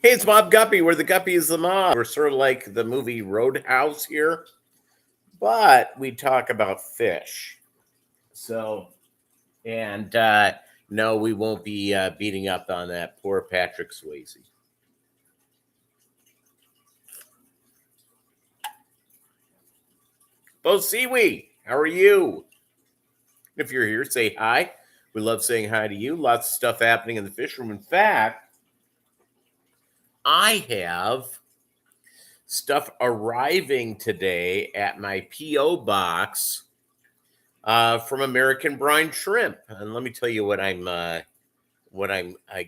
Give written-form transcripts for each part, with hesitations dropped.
Hey, it's Mobb Guppy. We're the Guppies, the mob. We're sort of like the movie Roadhouse here, but we talk about fish. So, and no, we won't be beating up on that poor Patrick Swayze. Bo Seaweed, how are you? If you're here, say hi. We love saying hi to you. Lots of stuff happening in the fish room. In fact, I have stuff arriving today at my P.O. box from American Brine Shrimp. And let me tell you what I'm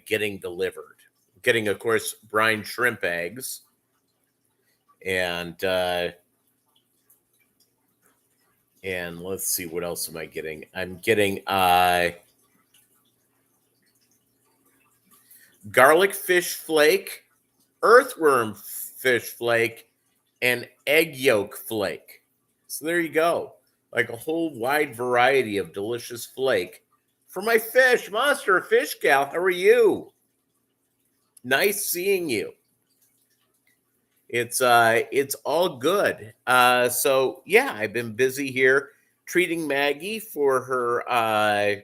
getting delivered. Getting, of course, brine shrimp eggs. And let's see, what else am I getting? I'm getting garlic fish flake, earthworm fish flake, and egg yolk flake. So there you go. Like a whole wide variety of delicious flake for my fish. Monster Fish Gal, how are you? Nice seeing you. It's all good. So yeah, I've been busy here treating Maggie for her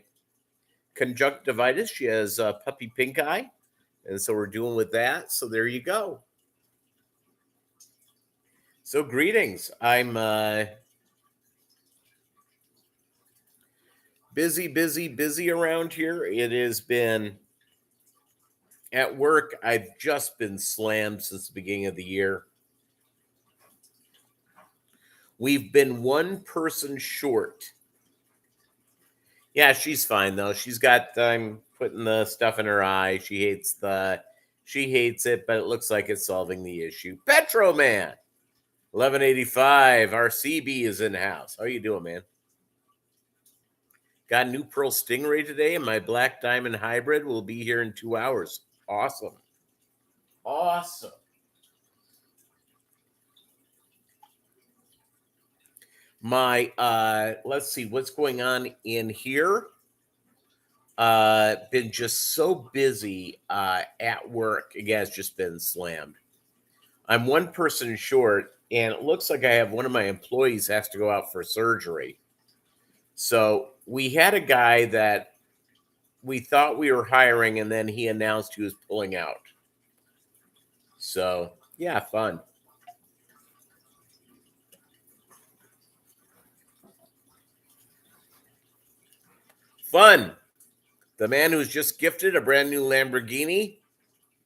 conjunctivitis. She has puppy pink eye, and so we're doing with that. So there you go. So greetings. I'm busy around here. It has been at work. I've just been slammed since the beginning of the year. We've been one person short. Yeah, she's fine though. She's got I'm putting the stuff in her eye. She hates it, but it looks like it's solving the issue. Petro Man, 1185. Our CB is in the house. How you doing, man? Got a new Pearl Stingray today, and my Black Diamond Hybrid will be here in 2 hours. Awesome. My let's see what's going on in here. Been just so busy at work. Again, it's just been slammed. I'm one person short, and it looks like I have one of my employees has to go out for surgery. So we had a guy that we thought we were hiring, and then he announced he was pulling out. So yeah, fun. Fun. The man who's just gifted a brand new Lamborghini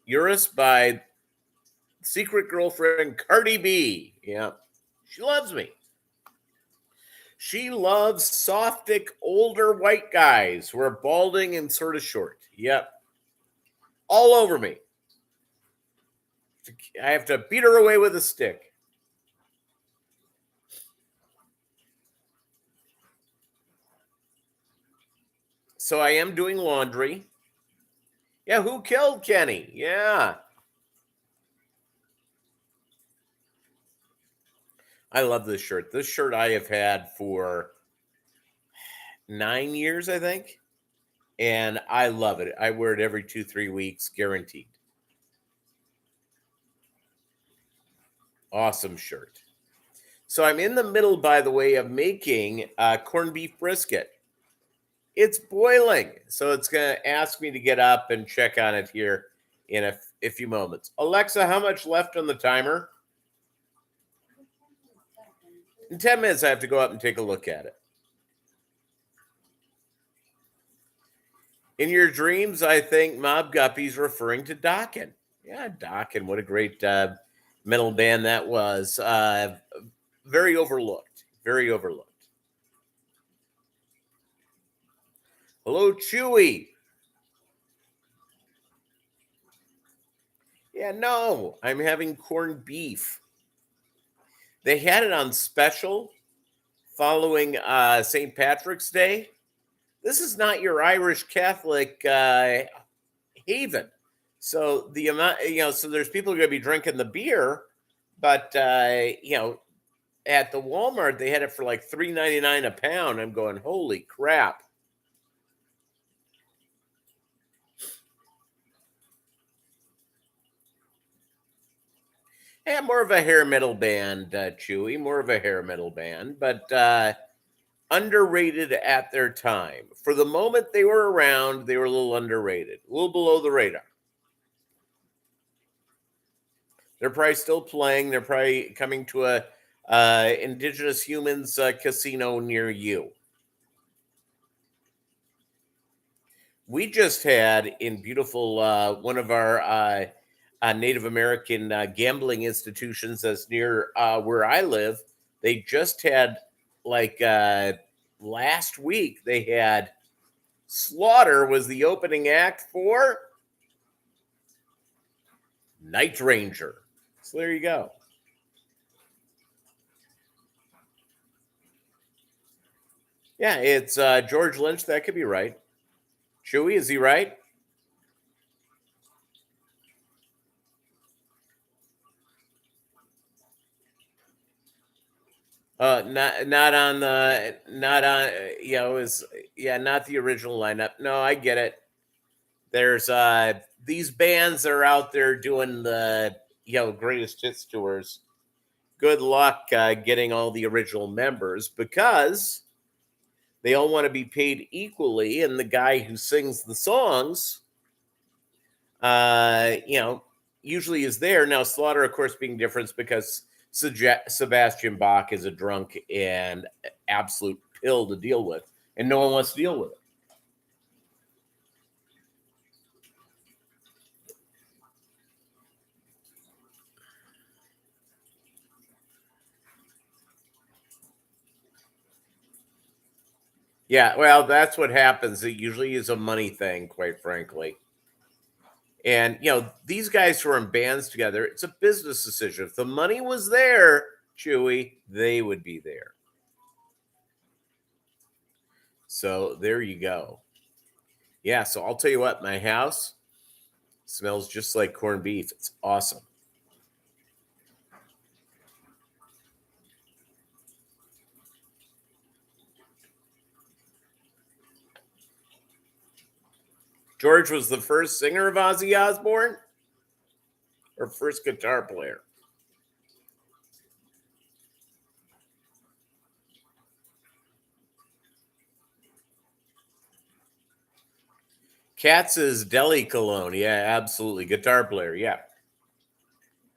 Urus by secret girlfriend Cardi B. Yeah, she loves me. She loves softic, older white guys who are balding and sort of short. Yep. All over me. I have to beat her away with a stick. So I am doing laundry. Yeah, who killed Kenny? Yeah. I love this shirt. This shirt I have had for 9 years, I think. And I love it. I wear it every 2-3 weeks, guaranteed. Awesome shirt. So I'm in the middle, by the way, of making corned beef brisket. It's boiling. So it's going to ask me to get up and check on it here in a few moments. Alexa, how much left on the timer? In 10 minutes, I have to go up and take a look at it. In your dreams, I think Mobb Guppy's referring to Dokken. Yeah, Dokken. What a great metal band that was. Very overlooked. Very overlooked. Hello, Chewy. Yeah, no, I'm having corned beef. They had it on special following St. Patrick's Day. This is not your Irish Catholic haven. So the amount, so there's people going to be drinking the beer, but at the Walmart they had it for like $3.99 a pound. I'm going, holy crap! Yeah, more of a hair metal band, Chewy. More of a hair metal band, but underrated at their time. For the moment they were around, they were a little underrated, a little below the radar. They're probably still playing. They're probably coming to a Indigenous Humans casino near you. We just had in beautiful one of our Native American gambling institutions that's near where I live. They just had like last week. They had Slaughter was the opening act for Night Ranger. So there you go. Yeah, it's George Lynch. That could be right. Chewy, is he right? Not on the not on it was not the original lineup. No, I get it. There's these bands that are out there doing the greatest hits tours. Good luck getting all the original members because they all want to be paid equally, and the guy who sings the songs, uh, you know, usually is there. Now Slaughter, of course, being different because Sebastian Bach is a drunk and absolute pill to deal with, and no one wants to deal with it. Yeah, well, that's what happens. It usually is a money thing, quite frankly. And these guys who are in bands together, it's a business decision. If the money was there, Chewy, they would be there. So there you go. Yeah, so I'll tell you what, my house smells just like corned beef. It's awesome. George was the first singer of Ozzy Osbourne or first guitar player? Katz's Deli Cologne. Yeah, absolutely. Guitar player. Yeah.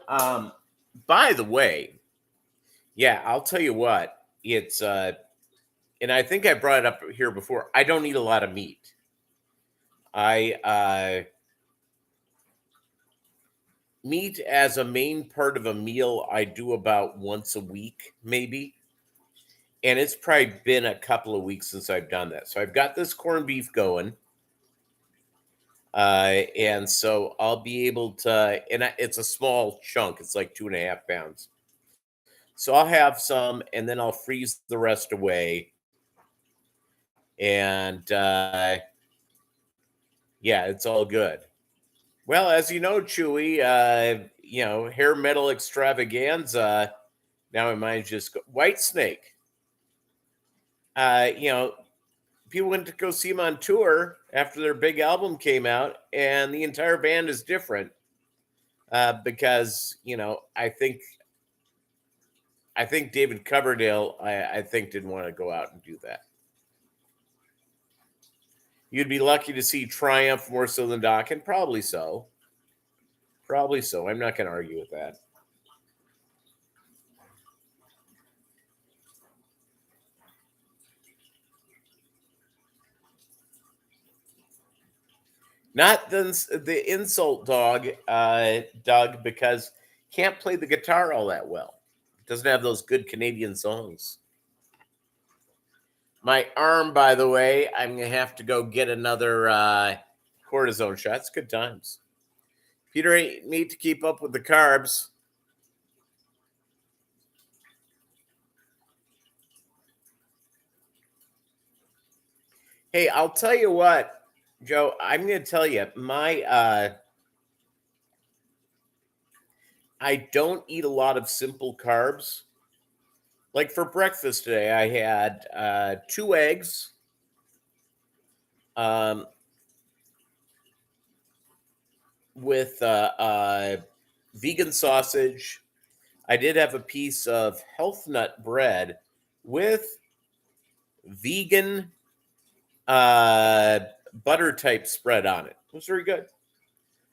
Um, by the way, yeah, I'll tell you what. It's and I think I brought it up here before. I don't eat a lot of meat. I meat as a main part of a meal I do about once a week, maybe. And it's probably been a couple of weeks since I've done that. So I've got this corned beef going. And so I'll be able to, and it's a small chunk. It's like 2.5 pounds. So I'll have some, and then I'll freeze the rest away. And yeah, it's all good. Well, as you know, Chewy, hair metal extravaganza. Now my mind's just White Snake. Uh, you know, People went to go see him on tour after their big album came out, and the entire band is different because I think David Coverdale I think didn't want to go out and do that. You'd be lucky to see Triumph more so than Dokken, probably so. Probably so. I'm not going to argue with that. Not the insult dog, Doug, because can't play the guitar all that well. Doesn't have those good Canadian songs. My arm, by the way, I'm gonna have to go get another cortisone shot. It's good times. Peter ain't need to keep up with the carbs. Hey, I'll tell you what, Joe. I'm gonna tell you my I don't eat a lot of simple carbs. Like for breakfast today, I had 2 eggs, um, with vegan sausage I did have a piece of health nut bread with vegan butter type spread on it. It was very good.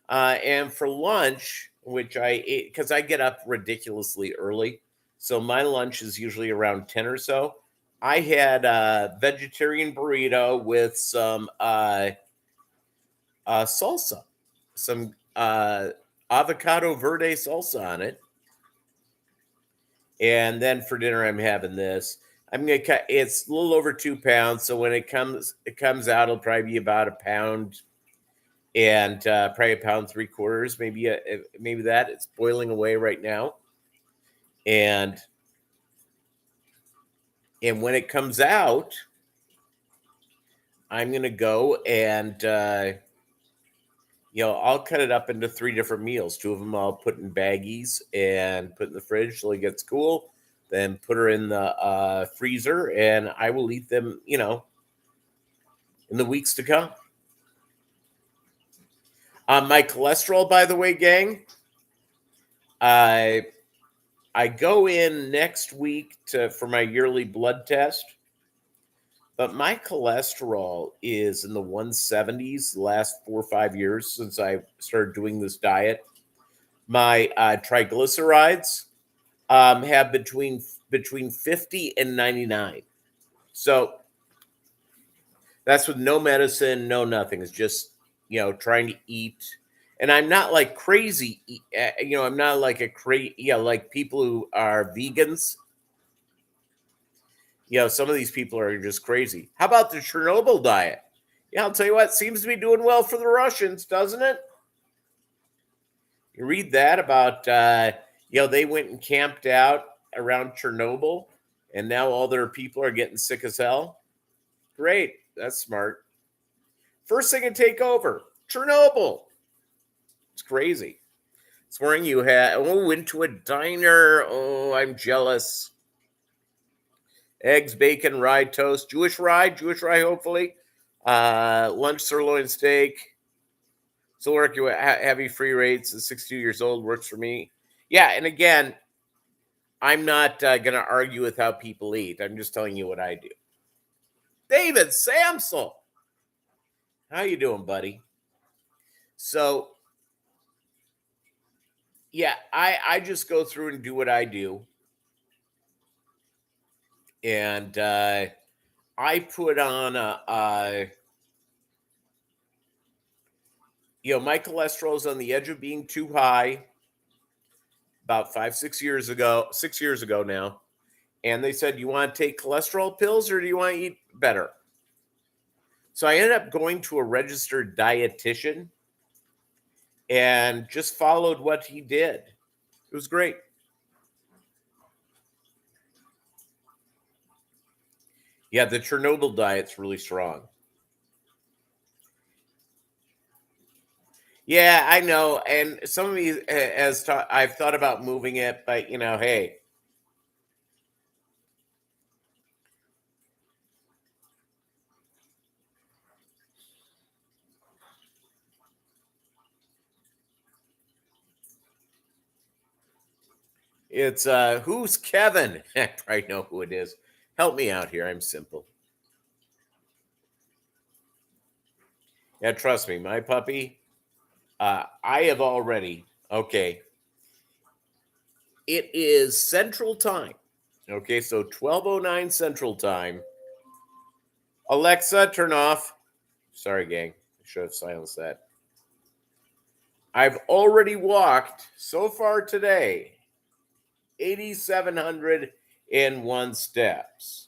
And for lunch, which I ate because I get up ridiculously early, so my lunch is usually around 10 or so. I had a vegetarian burrito with some salsa, some avocado verde salsa on it. And then for dinner, I'm having this. I'm gonna cut. It's a little over 2 pounds, so when it comes out, it'll probably be about a pound and probably a pound 3/4, maybe that. It's boiling away right now, and when it comes out, I'm gonna go and I'll cut it up into 3 different meals. 2 of them I'll put in baggies and put in the fridge till it gets cool. Then put her in the freezer, and I will eat them, in the weeks to come. My cholesterol, by the way, gang, I go in next week for my yearly blood test, but my cholesterol is in the 170s the last 4 or 5 years since I started doing this diet. My triglycerides have between 50 and 99. So that's with no medicine, no nothing. It's just, trying to eat. And I'm not like crazy, I'm not like like people who are vegans. Some of these people are just crazy. How about the Chernobyl diet? Yeah, I'll tell you what, seems to be doing well for the Russians, doesn't it? You read that about, they went and camped out around Chernobyl, and now all their people are getting sick as hell. Great. That's smart. First thing to take over, Chernobyl. It's crazy. This morning you went to a diner. Oh, I'm jealous. Eggs, bacon, rye, toast, Jewish rye, hopefully. Lunch, sirloin steak. Still working with heavy free rates. At 62 years old, works for me. Yeah, and again, I'm not going to argue with how people eat. I'm just telling you what I do. David Samsel, how you doing, buddy? So, yeah, I just go through and do what I do. And I put on my cholesterol is on the edge of being too high about 6 years ago now. And they said, you want to take cholesterol pills or do you want to eat better? So I ended up going to a registered dietitian and just followed what he did. It was great. Yeah, the Chernobyl diet's really strong. Yeah, I know. And some of me I've thought about moving it, but hey. It's who's Kevin? I probably know who it is. Help me out here. I'm simple. Yeah, trust me, my puppy. I have already. Okay. It is Central Time. Okay, so 12:09 Central Time. Alexa, turn off. Sorry, gang. I should have silenced that. I've already walked so far today 8,701 steps.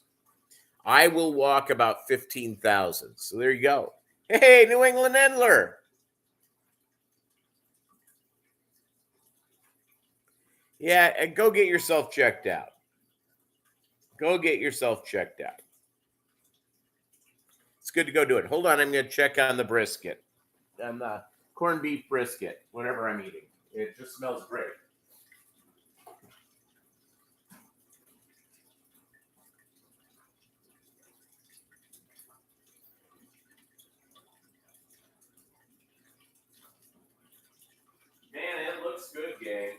I will walk about 15,000. So there you go. Hey, New England Endler. Yeah, and go get yourself checked out. Go get yourself checked out. It's good to go do it. Hold on, I'm going to check on the brisket. On the corned beef brisket, whatever I'm eating. It just smells great. Man, it looks good, gang.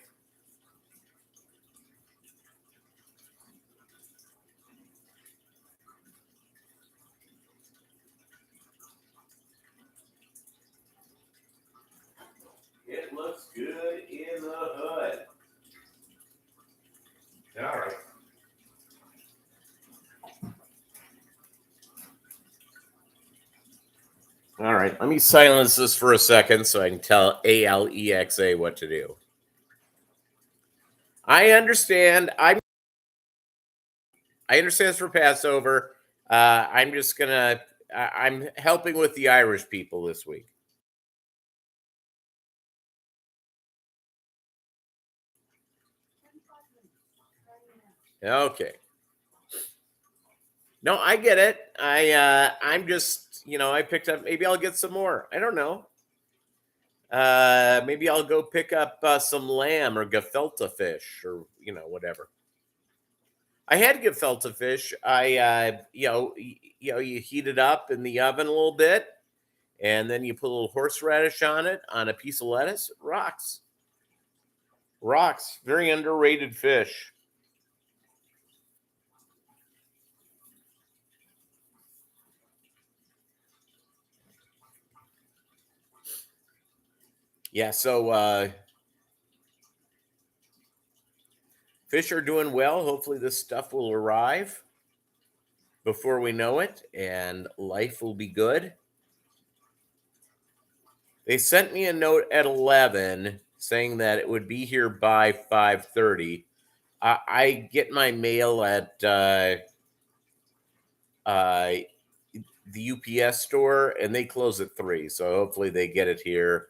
All right, let me silence this for a second so I can tell Alexa what to do. I understand. I understand it's for Passover. I'm just gonna. I'm helping with the Irish people this week. Okay. No, I get it. I'm just, I picked up. Maybe I'll get some more. I don't know. Maybe I'll go pick up some lamb or gefilte fish or whatever. I had gefilte fish. You heat it up in the oven a little bit, and then you put a little horseradish on it on a piece of lettuce. It rocks. Rocks. Very underrated fish. Yeah, so fish are doing well. Hopefully this stuff will arrive before we know it, and life will be good. They sent me a note at 11 saying that it would be here by 5:30. I get my mail at the UPS store, and they close at 3. So hopefully they get it here,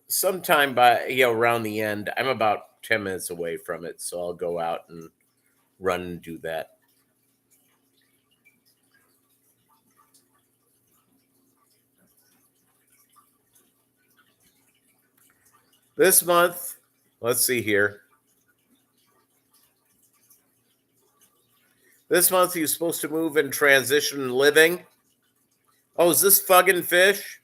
sometime by, around the end. I'm about 10 minutes away from it. So I'll go out and run and do that. This month, let's see here. This month he's supposed to move and transition living. Oh, is this fucking fish?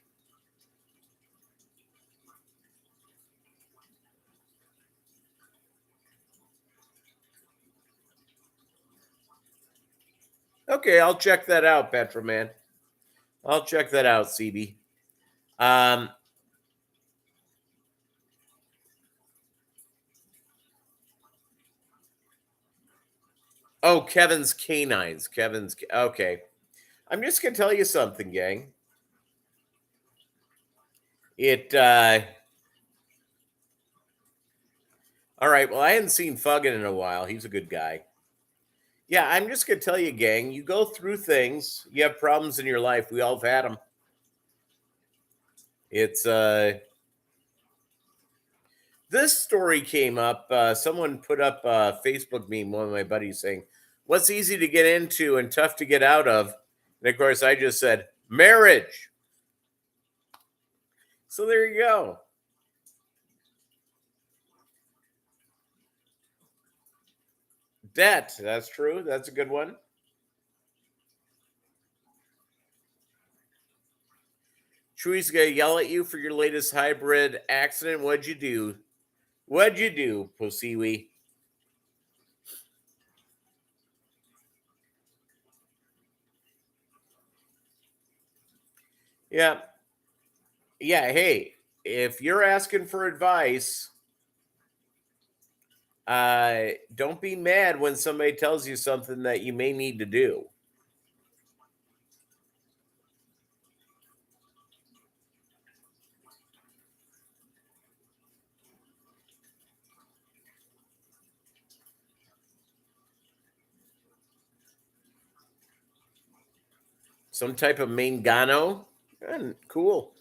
Okay, I'll check that out, Petroman. I'll check that out, CB. Oh, Kevin's canines. Okay. I'm just gonna tell you something, gang. All right, well, I hadn't seen Fuggin in a while. He's a good guy. Yeah, I'm just gonna tell you, gang, you go through things, you have problems in your life. We all have had them. It's this story came up. Someone put up a Facebook meme, one of my buddies saying, "What's easy to get into and tough to get out of?" And of course, I just said, "Marriage." So there you go. Debt. That's true. That's a good one. Chewy's gonna yell at you for your latest hybrid accident. What'd you do? What'd you do, Posiwi? Yeah. Yeah. Hey, if you're asking for advice, don't be mad when somebody tells you something that you may need to do. Some type of Mangano. Cool.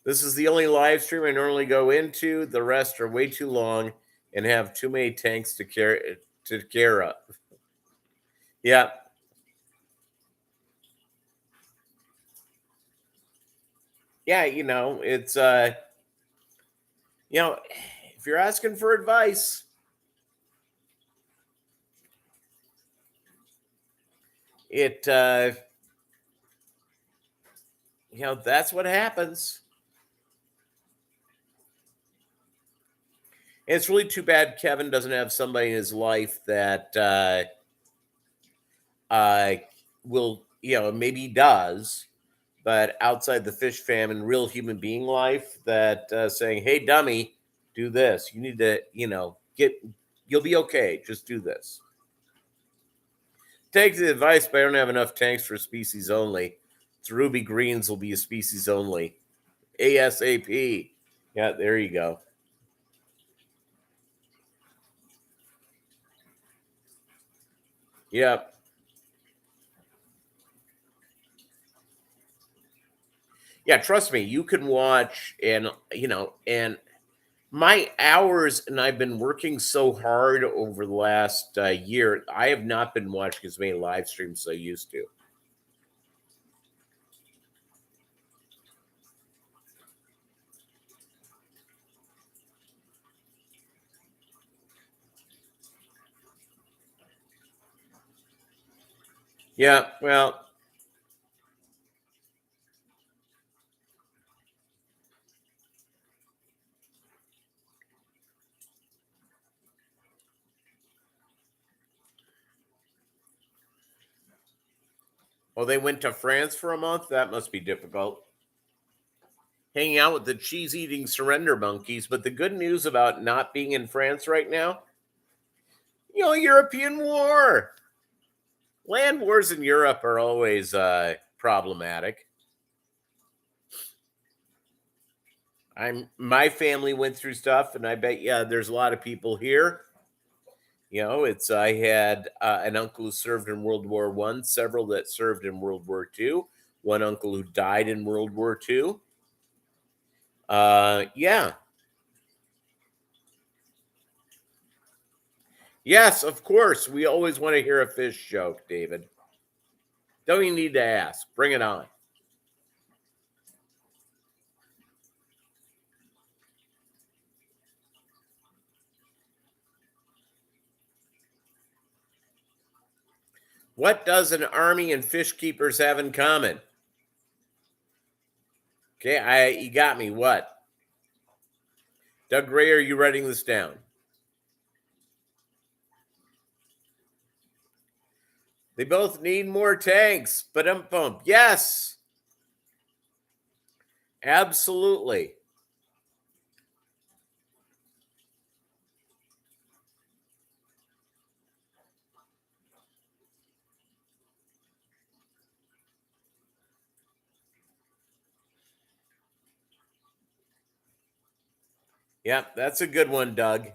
This is the only live stream I normally go into. The rest are way too long and have too many tanks to care up. Yeah. Yeah, it's if you're asking for advice, that's what happens. And it's really too bad Kevin doesn't have somebody in his life that will, maybe he does, but outside the fish fam and real human being life, that saying, "Hey, dummy, do this. You need to, you'll be okay. Just do this." take the advice, but I don't have enough tanks for species only. It's ruby greens will be a species only. ASAP. Yeah, there you go. Yep. Yeah, trust me, you can watch and my hours, and I've been working so hard over the last year. I have not been watching as many live streams as I used to. Yeah, well, they went to France for a month. That must be difficult. Hanging out with the cheese eating surrender monkeys. But the good news about not being in France right now, European war. Land wars in Europe are always problematic. My family went through stuff, and I bet there's a lot of people here. I had an uncle who served in World War One, several that served in World War Two, one uncle who died in World War Two. Yeah. Yes, of course. We always want to hear a fish joke, David. Don't even need to ask. Bring it on. What does an army and fish keepers have in common? Okay, you got me. What? Doug Ray, are you writing this down? They both need more tanks. Ba-dum-bum. Yes. Absolutely. Yep, that's a good one, Doug.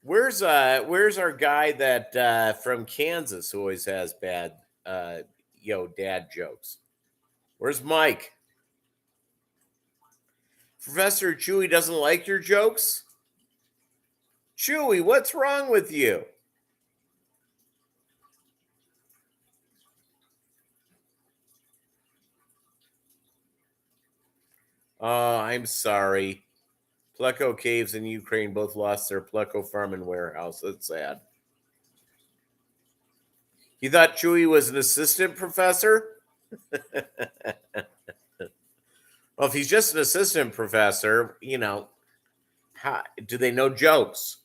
Where's our guy that from Kansas who always has bad dad jokes? Where's Mike? Professor Chewy doesn't like your jokes? Chewy, what's wrong with you? Oh, I'm sorry. Pleco Caves in Ukraine both lost their Pleco farm and warehouse. That's sad. You thought Chewy was an assistant professor? Well, if he's just an assistant professor, how do they know jokes?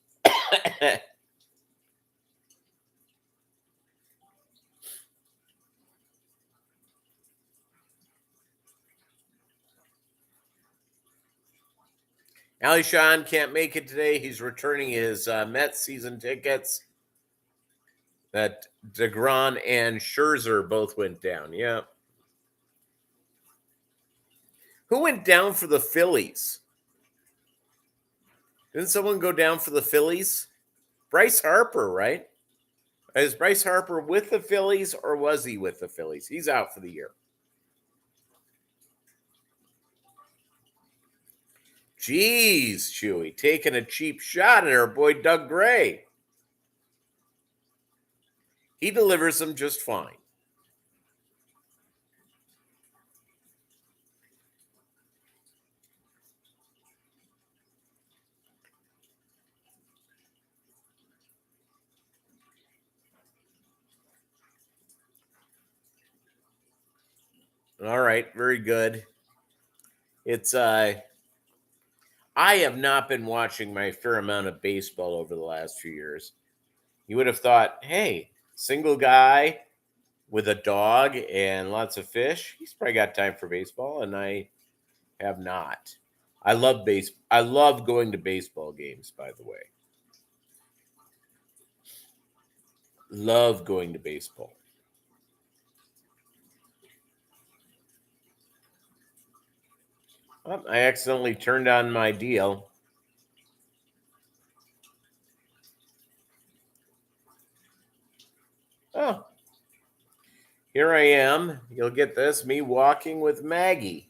Ali Sean can't make it today. He's returning his Mets season tickets. That DeGrom and Scherzer both went down. Yeah. Who went down for the Phillies? Didn't someone go down for the Phillies? Bryce Harper, right? Is Bryce Harper with the Phillies or was he with the Phillies? He's out for the year. Jeez, Chewy, taking a cheap shot at our boy Doug Gray. He delivers them just fine. All right, very good. It's I have not been watching my fair amount of baseball over the last few years. You would have thought, hey, single guy with a dog and lots of fish, he's probably got time for baseball, and I have not. I love going to baseball games, by the way. Love going to baseball. Oh, I accidentally turned on my deal. Oh, here I am. You'll get this, me walking with Maggie.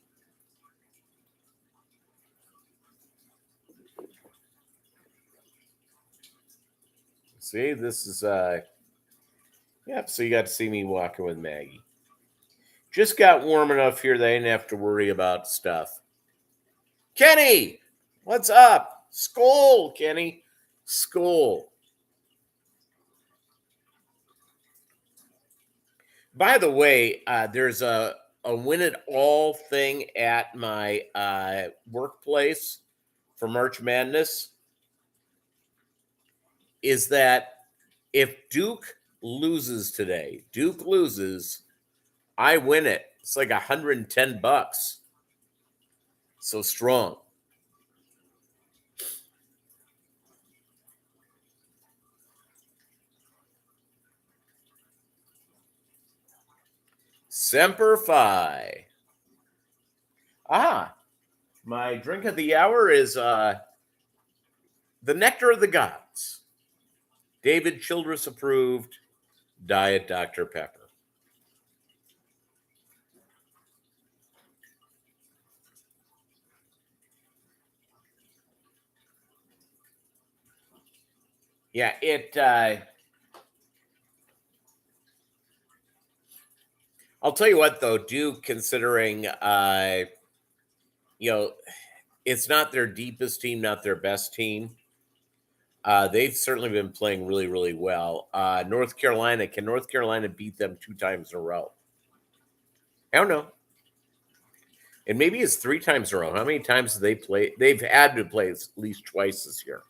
See, this is yep, so you got to see me walking with Maggie. Just got warm enough here that I didn't have to worry about stuff. Kenny, what's up? Skull, Kenny. Skull. By the way, there's a win it all thing at my workplace for March Madness. Is that if Duke loses today, I win it. It's like $110. So strong. Semper Fi. My drink of the hour is the Nectar of the Gods. David Childress approved Diet Dr. Pepper. Yeah, I'll tell you what though, Duke, considering it's not their deepest team, not their best team. They've certainly been playing really, really well. North Carolina, can North Carolina beat them 2 times in a row? I don't know. And maybe it's 3 times in a row. How many times have they played? They've had to play at least twice this year.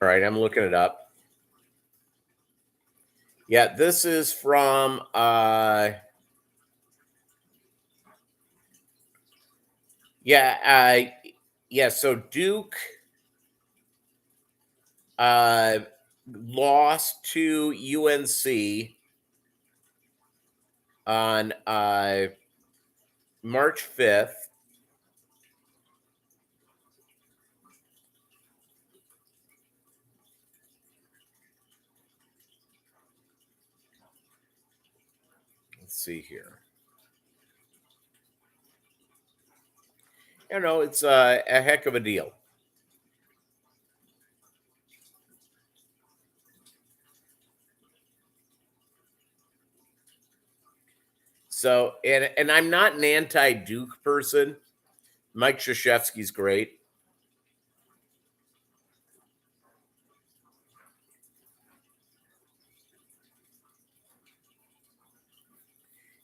All right, I'm looking it up. Yeah, this is from so Duke lost to UNC on March 5th. Let's see here. It's a heck of a deal. So, and I'm not an anti-Duke person. Mike Krzyzewski's great.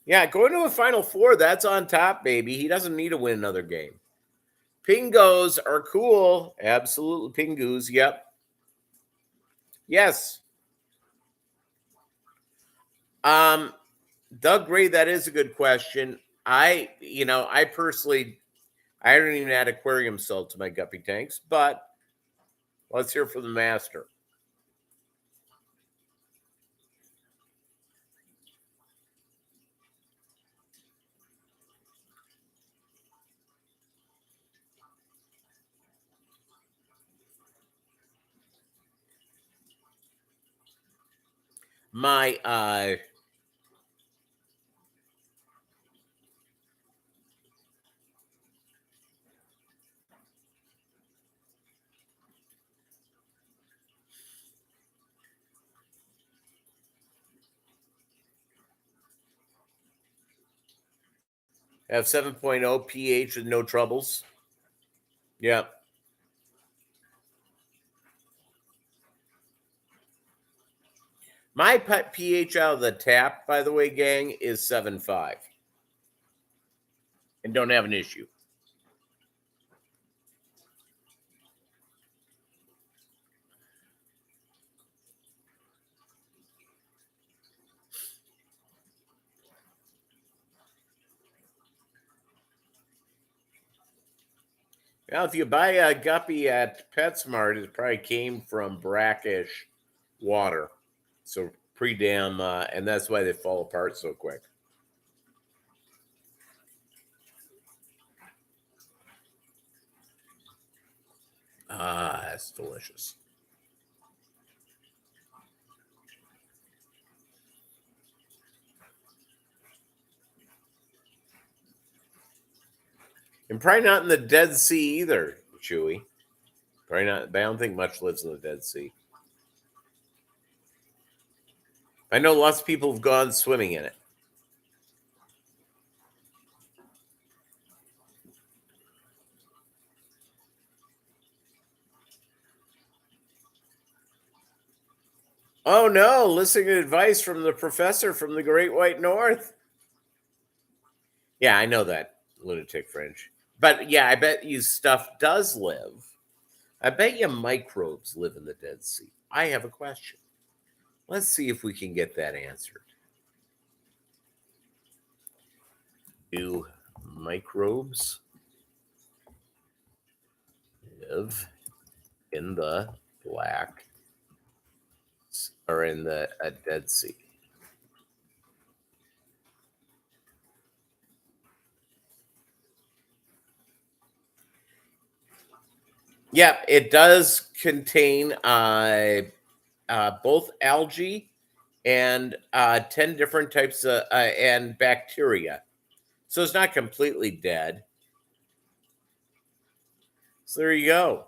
Yeah, going to a Final Four, that's on top, baby. He doesn't need to win another game. Pingos are cool. Absolutely, Pingus. Yep. Yes. Doug Gray, that is a good question. I personally, I don't even add aquarium salt to my guppy tanks, but let's hear from the master. My I have 7.0 pH with no troubles. Yeah. My pH out of the tap, by the way, gang, is 7.5. And don't have an issue. Now, if you buy a guppy at PetSmart, it probably came from brackish water. So pre-dam, and that's why they fall apart so quick. Ah, that's delicious. And probably not in the Dead Sea either, Chewy. Probably not. I don't think much lives in the Dead Sea. I know lots of people have gone swimming in it. Oh no, listening to advice from the professor from the Great White North. Yeah, I know that, lunatic French. But yeah, I bet you stuff does live. I bet you microbes live in the Dead Sea. I have a question. Let's see if we can get that answered. Do microbes live in the Black or in the Dead Sea? Yeah, it does contain both algae and 10 different types of and bacteria. So it's not completely dead. So there you go.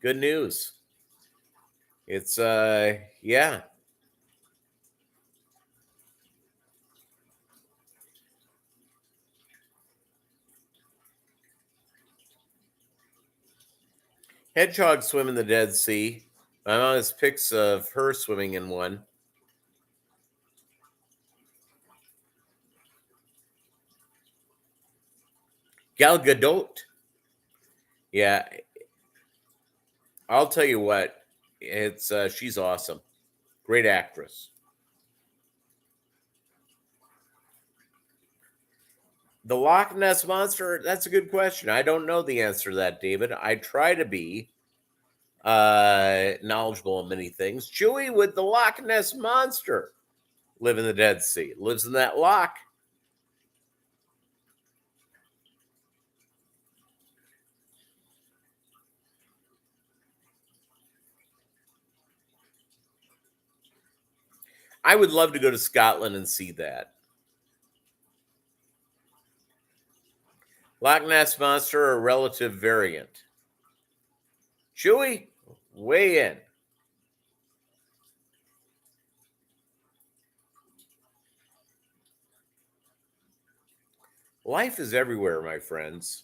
Good news. It's yeah. Hedgehogs swim in the Dead Sea. My mom has pics of her swimming in one. Gal Gadot. Yeah, I'll tell you what. It's she's awesome. Great actress. The Loch Ness Monster, that's a good question. I don't know the answer to that, David. I try to be knowledgeable in many things. Chewy with the Loch Ness Monster live in the Dead Sea. Lives in that loch. I would love to go to Scotland and see that. Loch Ness Monster, a relative variant. Chewy, weigh in. Life is everywhere, my friends.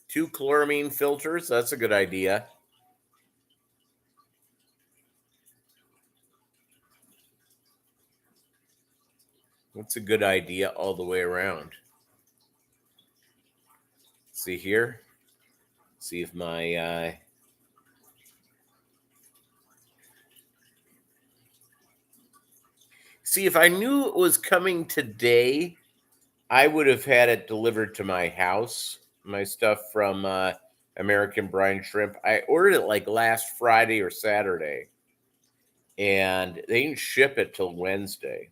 Two chloramine filters, that's a good idea. That's a good idea all the way around. See here. See if my see if I knew it was coming today, I would have had it delivered to my house. My stuff from American Brine Shrimp. I ordered it like last Friday or Saturday, and they didn't ship it till Wednesday.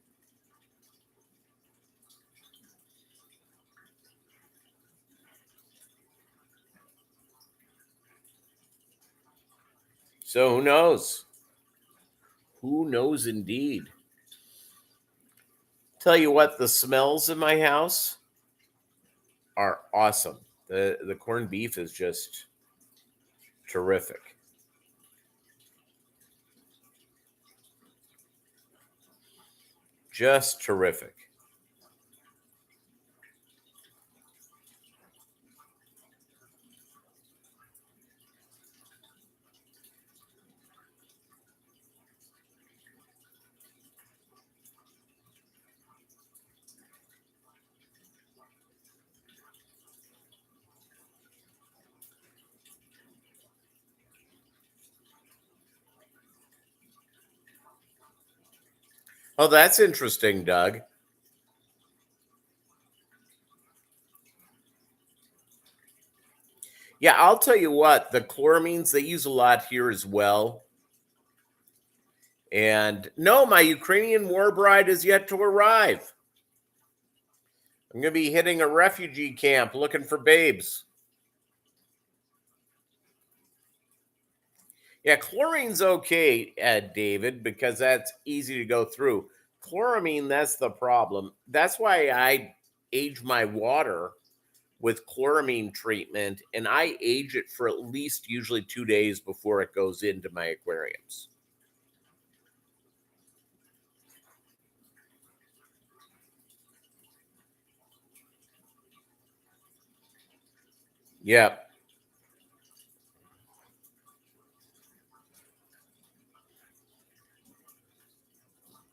So who knows? Who knows indeed? Tell you what, the smells in my house are awesome. The corned beef is just terrific. Just terrific. Oh, that's interesting, Doug. Yeah, I'll tell you what, the chloramines, they use a lot here as well. And no, my Ukrainian war bride is yet to arrive. I'm going to be hitting a refugee camp looking for babes. Yeah, chlorine's okay, David, because that's easy to go through. Chloramine, that's the problem. That's why I age my water with chloramine treatment, and I age it for at least usually 2 days before it goes into my aquariums. Yeah.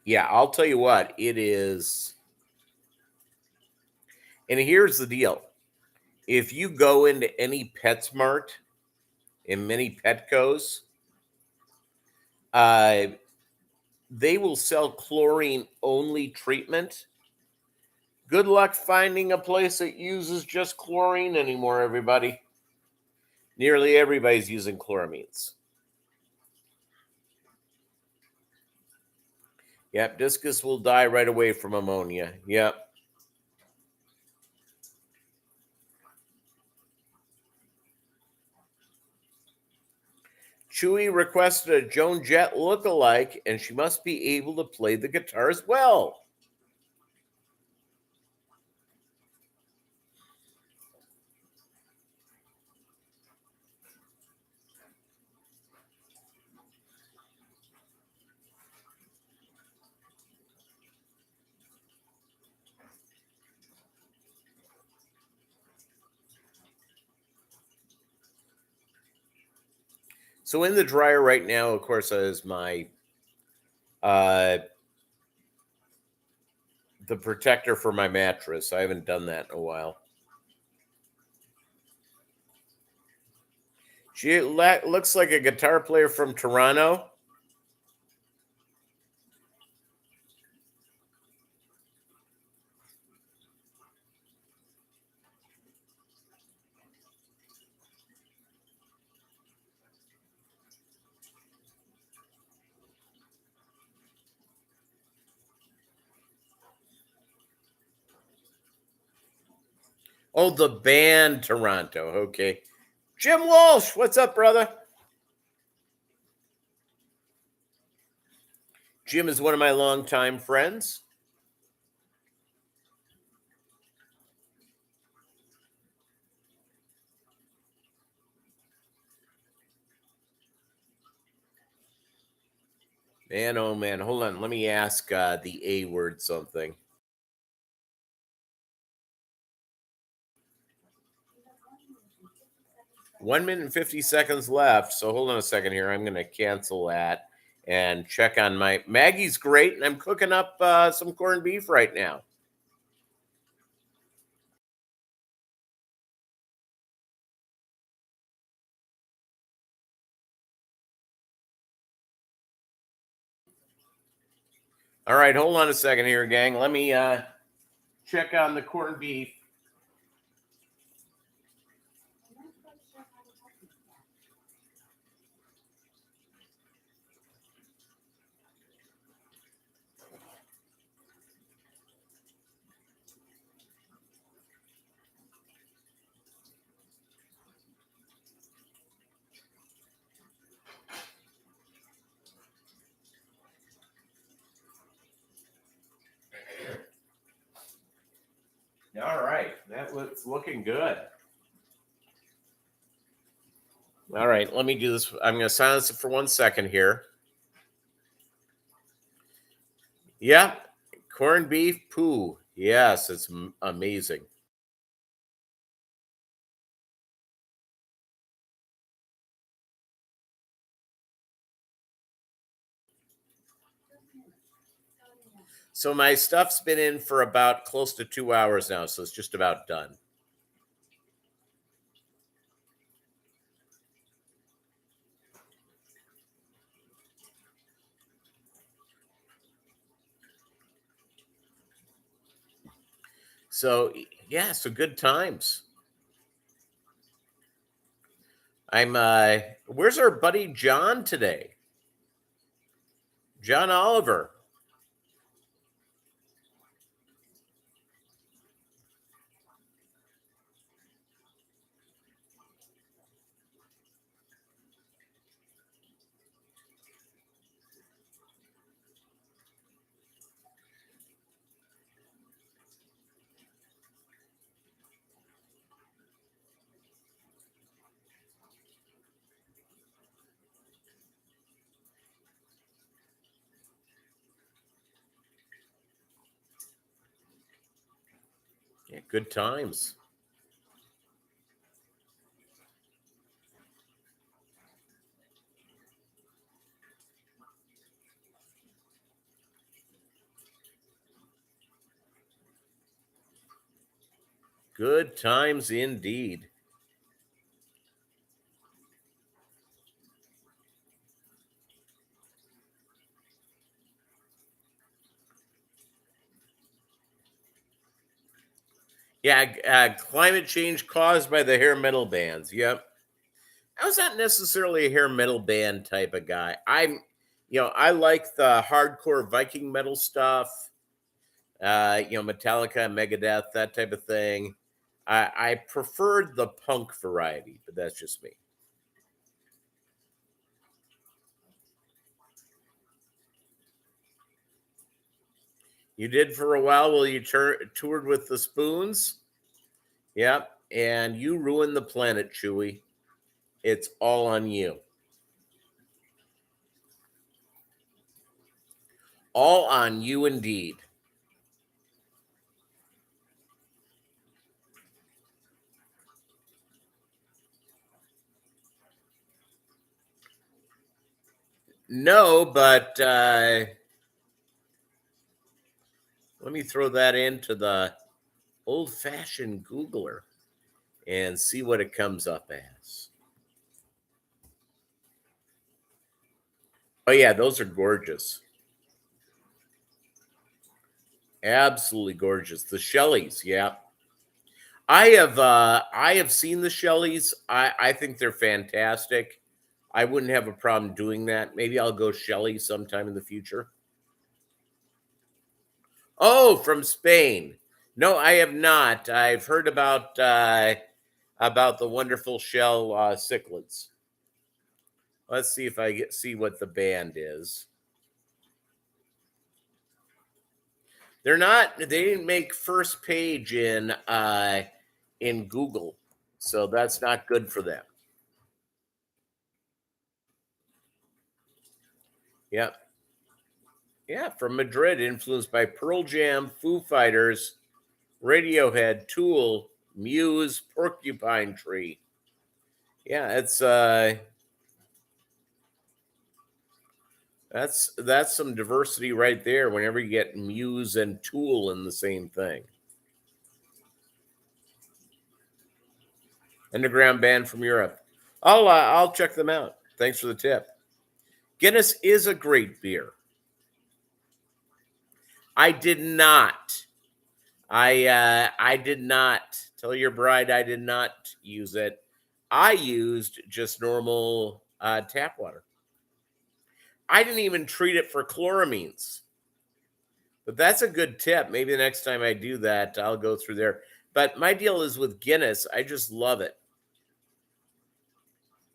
Yeah, I'll tell you what, it is. And here's the deal. If you go into any PetSmart and many Petcos, uh, they will sell chlorine only treatment. Good luck finding a place that uses just chlorine anymore, everybody. Nearly everybody's using chloramines. Yep, discus will die right away from ammonia. Yep. Chewy requested a Joan Jett look-alike, and she must be able to play the guitar as well. So in the dryer right now, of course, is my the protector for my mattress. I haven't done that in a while. She looks like a guitar player from Toronto. Oh, the band Toronto. Okay. Jim Walsh, what's up, brother? Jim is one of my longtime friends. Man, oh man, hold on. Let me ask the A word something. One minute and 50 seconds left. So hold on a second here. I'm going to cancel that and check on my Maggie's great, and I'm cooking up some corned beef right now. All right, hold on a second here, gang. Let me check on the corned beef. All right, that looks looking good. All right, let me do this. I'm going to silence it for 1 second here. Yeah, corned beef poo. Yes, it's amazing. So my stuff's been in for about close to 2 hours now, so it's just about done. So yeah, so good times. I'm where's our buddy John today? John Oliver. Yeah, good times. Good times indeed. Yeah, climate change caused by the hair metal bands. Yep. I was not necessarily a hair metal band type of guy. I like the hardcore Viking metal stuff. Metallica, Megadeth, that type of thing. I preferred the punk variety, but that's just me. You did for a while while you toured with the Spoons. Yep. And you ruined the planet, Chewy. It's all on you. All on you indeed. No, but let me throw that into the old fashioned Googler and see what it comes up as. Oh, yeah, those are gorgeous. Absolutely gorgeous. The Shelleys, yeah. I have seen the Shelleys. I think they're fantastic. I wouldn't have a problem doing that. Maybe I'll go Shelley sometime in the future. Oh, from Spain. No, I have not. I've heard about the wonderful shell cichlids. Let's see if I see what the band is. They're not. They didn't make first page in Google, so that's not good for them. Yep. Yeah, from Madrid, influenced by Pearl Jam, Foo Fighters, Radiohead, Tool, Muse, Porcupine Tree. Yeah, it's that's some diversity right there. Whenever you get Muse and Tool in the same thing. Underground band from Europe. I'll check them out. Thanks for the tip. Guinness is a great beer. I did not. I did not tell your bride I did not use it. I used just normal tap water. I didn't even treat it for chloramines. But that's a good tip. Maybe the next time I do that, I'll go through there. But my deal is with Guinness. I just love it.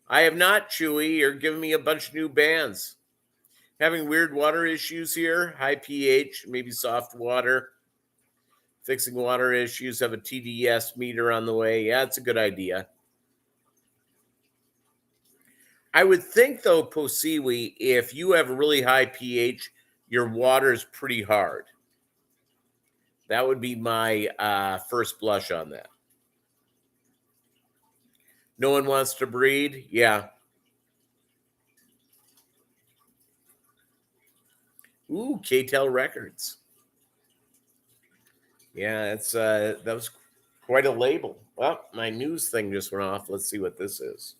I have not, Chewy. You're giving me a bunch of new bands. Having weird water issues here, high pH, maybe soft water. Fixing water issues, have a TDS meter on the way. Yeah, it's a good idea. I would think, though, Posiwi, if you have a really high pH, your water is pretty hard. That would be my first blush on that. No one wants to breed? Yeah. Ooh, K-Tel Records. Yeah, it's that was quite a label. Well, my news thing just went off. Let's see what this is.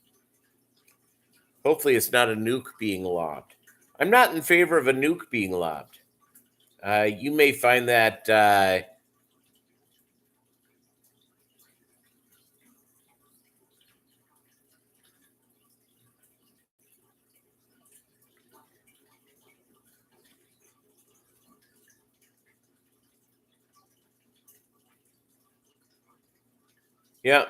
Hopefully, it's not a nuke being lobbed. I'm not in favor of a nuke being lobbed. You may find that Yeah.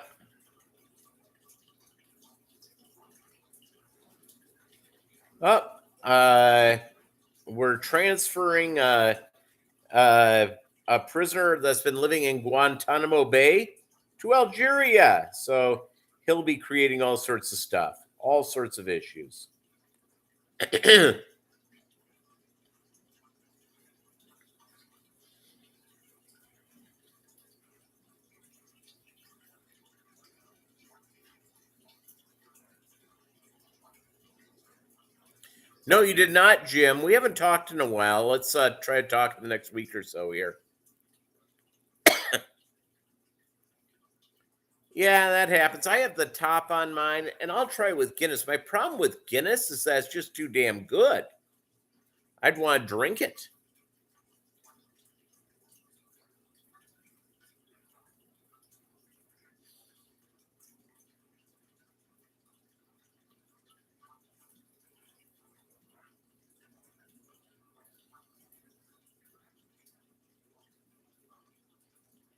Oh, we're transferring uh, a prisoner that's been living in Guantanamo Bay to Algeria. So he'll be creating all sorts of stuff, all sorts of issues. No, you did not, Jim. We haven't talked in a while. Let's try to talk in the next week or so here. Yeah, that happens. I have the top on mine, and I'll try with Guinness. My problem with Guinness is that it's just too damn good. I'd want to drink it.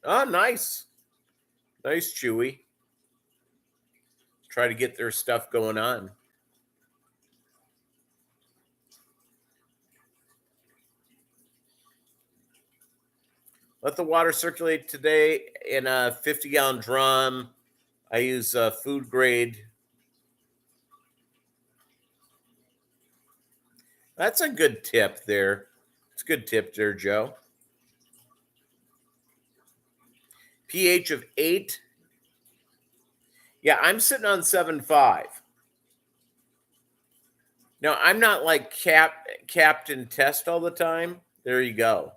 Oh, nice. Nice, Chewy. Try to get their stuff going on. Let the water circulate today in a 50-gallon drum. I use food grade. That's a good tip there. It's a good tip there, Joe. pH of 8. Yeah, I'm sitting on 7.5. Now, I'm not like Captain Test all the time. There you go.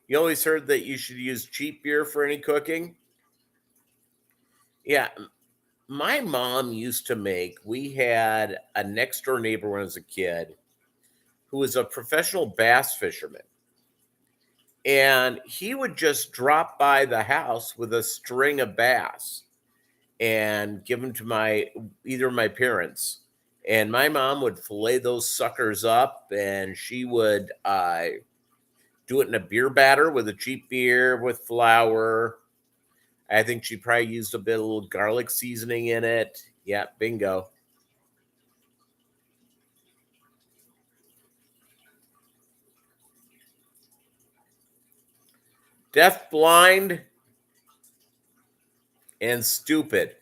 You always heard that you should use cheap beer for any cooking. Yeah, my mom used to make, we had a next door neighbor when I was a kid who was a professional bass fisherman. And he would just drop by the house with a string of bass and give them to either of my parents. And my mom would fillet those suckers up, and she would do it in a beer batter with a cheap beer with flour. I think she probably used a bit of little garlic seasoning in it. Yeah, bingo. Deaf, blind, and stupid.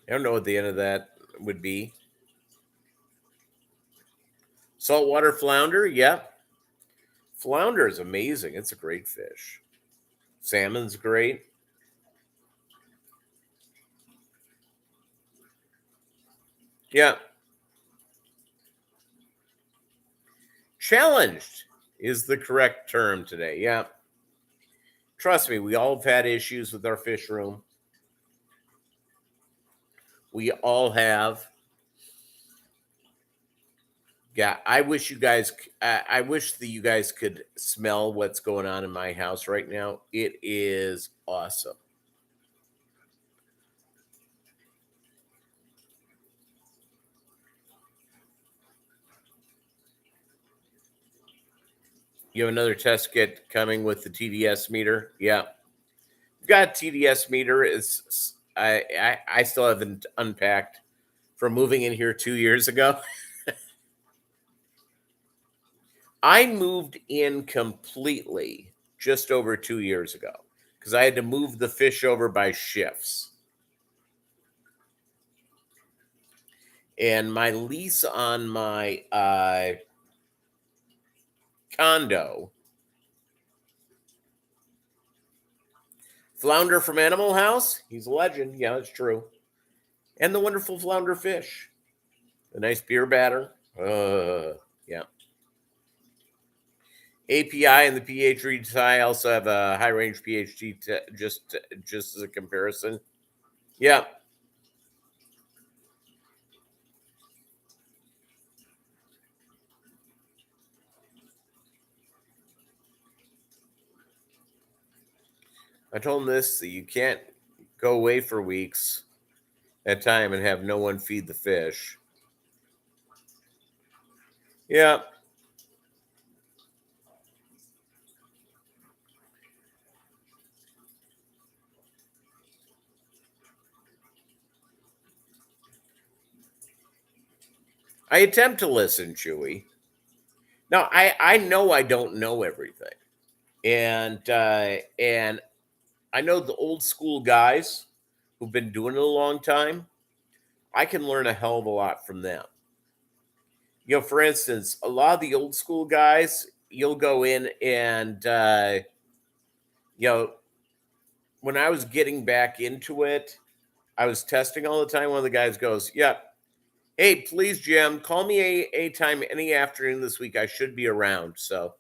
I don't know what the end of that would be. Saltwater flounder, yep. Flounder is amazing. It's a great fish. Salmon's great. Yeah. Challenged is the correct term today. Yeah. Trust me, we all have had issues with our fish room. We all have. Yeah, I wish you guys. I wish that you guys could smell what's going on in my house right now. It is awesome. You have another test kit coming with the TDS meter. Yeah, we've got TDS meter. Is I still haven't unpacked from moving in here 2 years ago. I moved in completely just over 2 years ago because I had to move the fish over by shifts. And my lease on my condo, Flounder from Animal House, he's a legend. Yeah, it's true. And the wonderful flounder fish, a nice beer batter. Yeah. API and the pH reads high. Also have a high range pH just as a comparison. Yeah. I told him this that you can't go away for weeks. at time and have no one feed the fish. Yeah. I attempt to listen, Chewy. Now, I know I don't know everything. And I know the old school guys who've been doing it a long time. I can learn a hell of a lot from them. For instance, a lot of the old school guys, you'll go in and you know, when I was getting back into it, I was testing all the time. One of the guys goes, "Yeah, hey, please, Jim, call me a time any afternoon this week. I should be around." So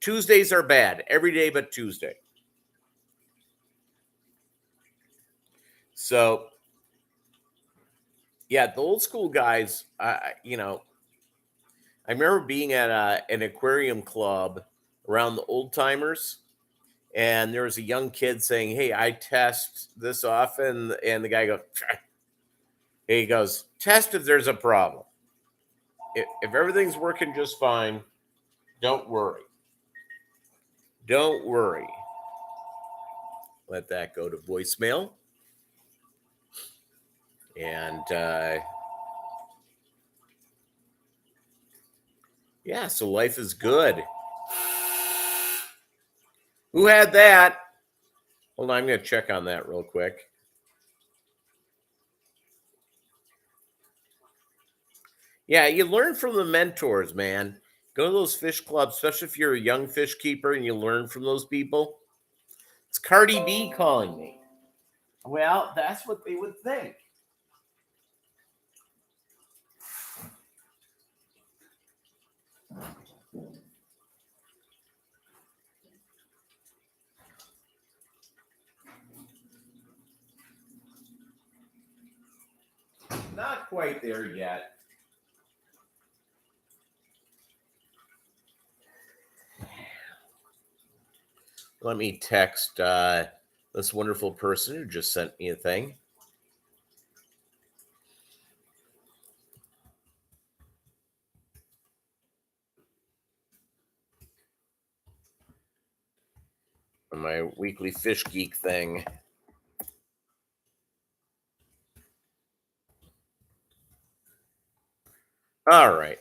Tuesdays are bad every day but Tuesday. So yeah, the old school guys, I remember being at an aquarium club around the old timers, and there was a young kid saying, "Hey, I test this often," and the guy goes, he goes, "Test if there's a problem. If everything's working just fine, don't worry. Don't worry." Let that go to voicemail. And yeah, so life is good. Who had that? Hold on, I'm going to check on that real quick. Yeah, you learn from the mentors, man. Go to those fish clubs, especially if you're a young fish keeper and you learn from those people. It's Cardi B calling me. Well, that's what they would think. Not quite there yet. Let me text this wonderful person who just sent me a thing. On my weekly fish geek thing. All right.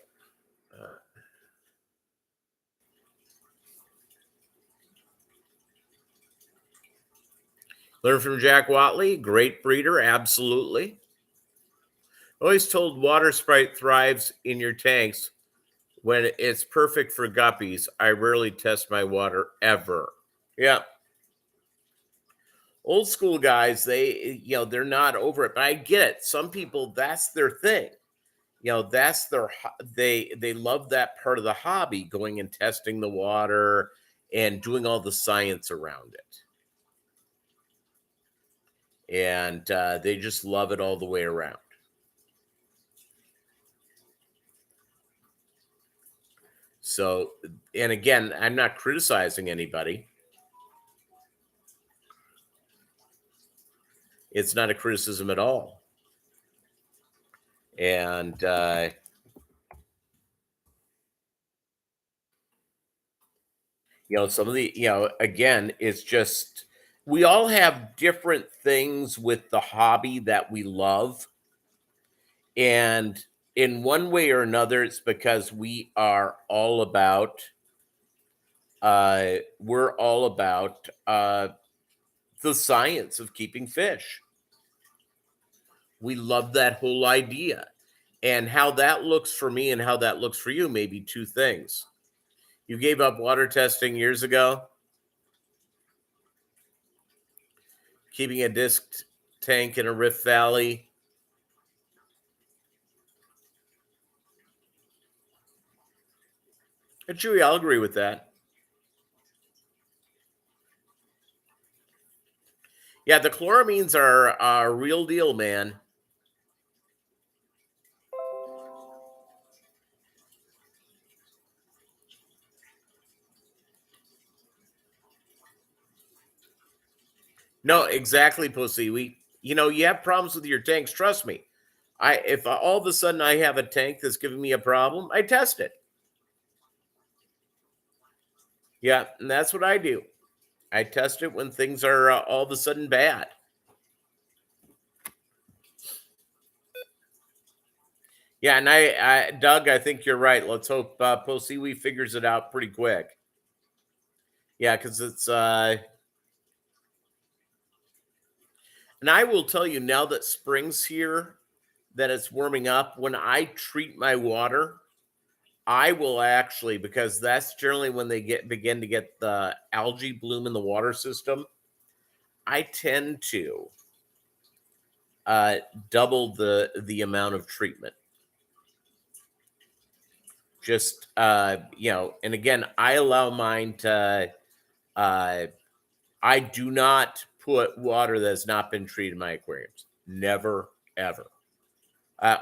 Learn from Jack Watley, great breeder, absolutely. Always told water sprite thrives in your tanks when it's perfect for guppies. I rarely test my water ever. Yeah. Old school guys, they're not over it, but I get it. Some people, that's their thing. That's they love that part of the hobby, going and testing the water and doing all the science around it. And they just love it all the way around. So, and again, I'm not criticizing anybody. It's not a criticism at all. And some of the, again, it's just we all have different things with the hobby that we love. And in one way or another, it's because we're all about the science of keeping fish. We love that whole idea. And how that looks for me and how that looks for you may be two things. You gave up water testing years ago, keeping a disc tank in a Rift Valley. And Chewy, I'll agree with that. Yeah, the chloramines are a real deal, man. No, exactly, Pussy. you have problems with your tanks. Trust me. If all of a sudden I have a tank that's giving me a problem, I test it. Yeah, and that's what I do. I test it when things are all of a sudden bad. Yeah, and Doug, I think you're right. Let's hope Posiwi figures it out pretty quick. Yeah, because it's and I will tell you now that spring's here, that it's warming up. When I treat my water, I will actually, because that's generally when they begin to get the algae bloom in the water system. I tend to double the amount of treatment. Just and again, I allow mine to. I do not put water that has not been treated in my aquariums. Never, ever.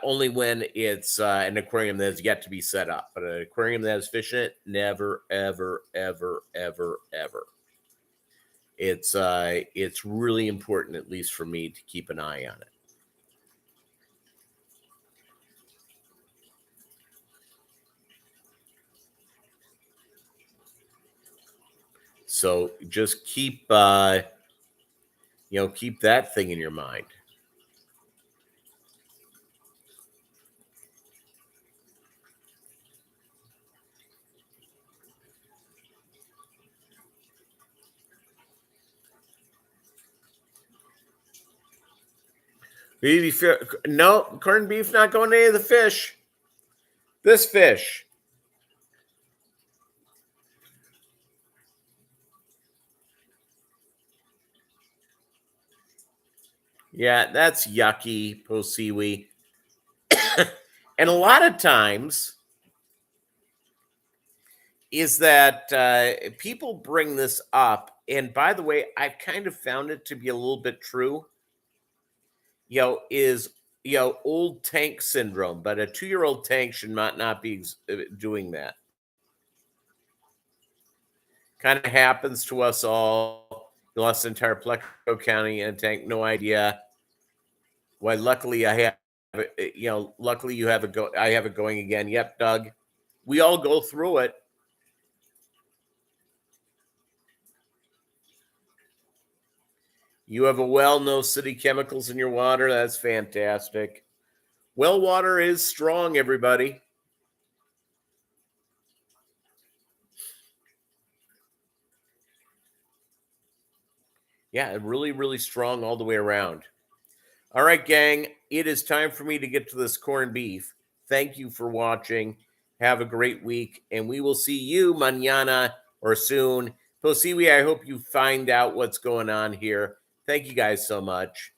Only when it's an aquarium that has yet to be set up. But an aquarium that has fish in it, never, ever, ever, ever, ever. It's really important, at least for me, to keep an eye on it. So just keep keep that thing in your mind. No, corned beef not going to any of the fish. This fish. Yeah, that's yucky, Posiwi. And a lot of times is that people bring this up. And by the way, I've kind of found it to be a little bit true. Is old tank syndrome, but a 2-year-old tank should not be doing that. Kind of happens to us all. You lost the entire Pleco County in a tank, no idea. Why? Luckily, I have. Luckily you have it go. I have it going again. Yep, Doug. We all go through it. You have a well, no city chemicals in your water. That's fantastic. Well water is strong, everybody. Yeah, really, really strong all the way around. All right, gang, it is time for me to get to this corned beef. Thank you for watching. Have a great week, and we will see you mañana or soon. Posiwi, I hope you find out what's going on here. Thank you guys so much.